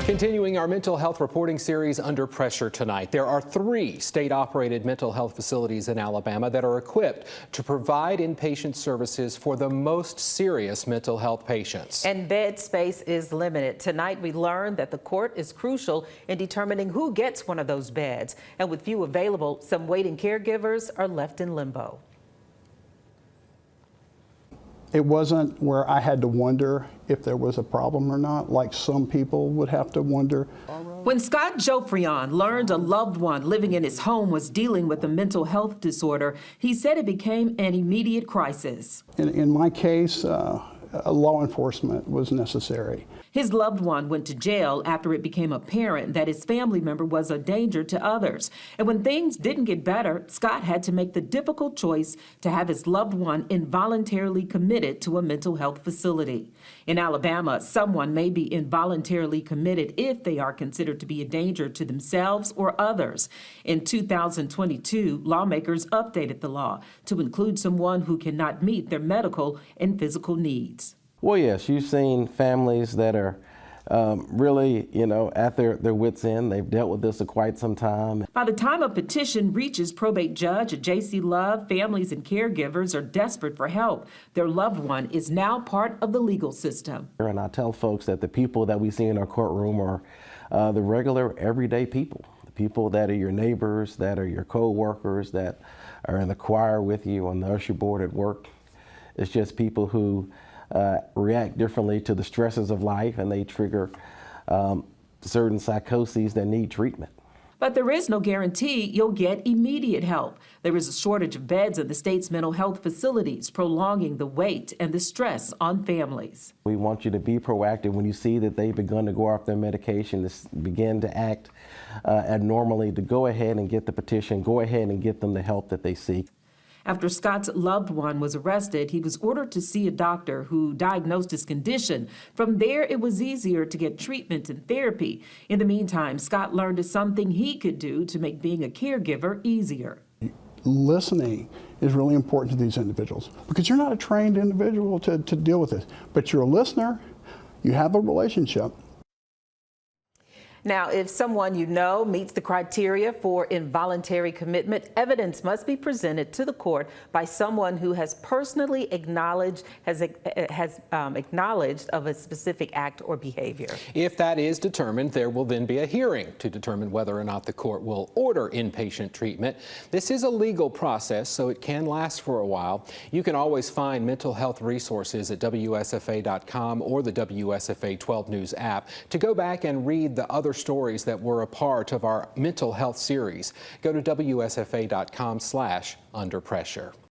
Continuing our mental health reporting series Under Pressure tonight, there are 3 state-operated mental health facilities in Alabama that are equipped to provide inpatient services for the most serious mental health patients. And bed space is limited. Tonight we learned that the court is crucial in determining who gets one of those beds. And with few available, some waiting caregivers are left in limbo. It wasn't where I had to wonder if there was a problem or not, like some people would have to wonder. When Scott Jofrion learned a loved one living in his home was dealing with a mental health disorder, he said it became an immediate crisis. In my case, law enforcement was necessary. His loved one went to jail after it became apparent that his family member was a danger to others. And when things didn't get better, Scott had to make the difficult choice to have his loved one involuntarily committed to a mental health facility. In Alabama, someone may be involuntarily committed if they are considered to be a danger to themselves or others. In 2022, lawmakers updated the law to include someone who cannot meet their medical and physical needs. Well, yes, you've seen families that are really, at their wits' end. They've dealt with this for quite some time. By the time a petition reaches probate judge J.C. Love, families and caregivers are desperate for help. Their loved one is now part of the legal system. And I tell folks that the people that we see in our courtroom are the regular, everyday people. The people that are your neighbors, that are your co-workers, that are in the choir with you on the usher board at work. It's just people who react differently to the stresses of life, and they trigger certain psychoses that need treatment. But there is no guarantee you'll get immediate help. There is a shortage of beds in the state's mental health facilities, prolonging the wait and the stress on families. We want you to be proactive when you see that they've begun to go off their medication, to begin to act abnormally, to go ahead and get the petition, go ahead and get them the help that they seek. After Scott's loved one was arrested, he was ordered to see a doctor who diagnosed his condition. From there, it was easier to get treatment and therapy. In the meantime, Scott learned something he could do to make being a caregiver easier. Listening is really important to these individuals because you're not a trained individual to deal with this, but you're a listener, you have a relationship. Now, if someone you know meets the criteria for involuntary commitment, evidence must be presented to the court by someone who has personally acknowledged acknowledged of a specific act or behavior. If that is determined, there will then be a hearing to determine whether or not the court will order inpatient treatment. This is a legal process, so it can last for a while. You can always find mental health resources at WSFA.com or the WSFA 12 News app to go back and read the other stories that were a part of our mental health series. Go to WSFA.com/underpressure.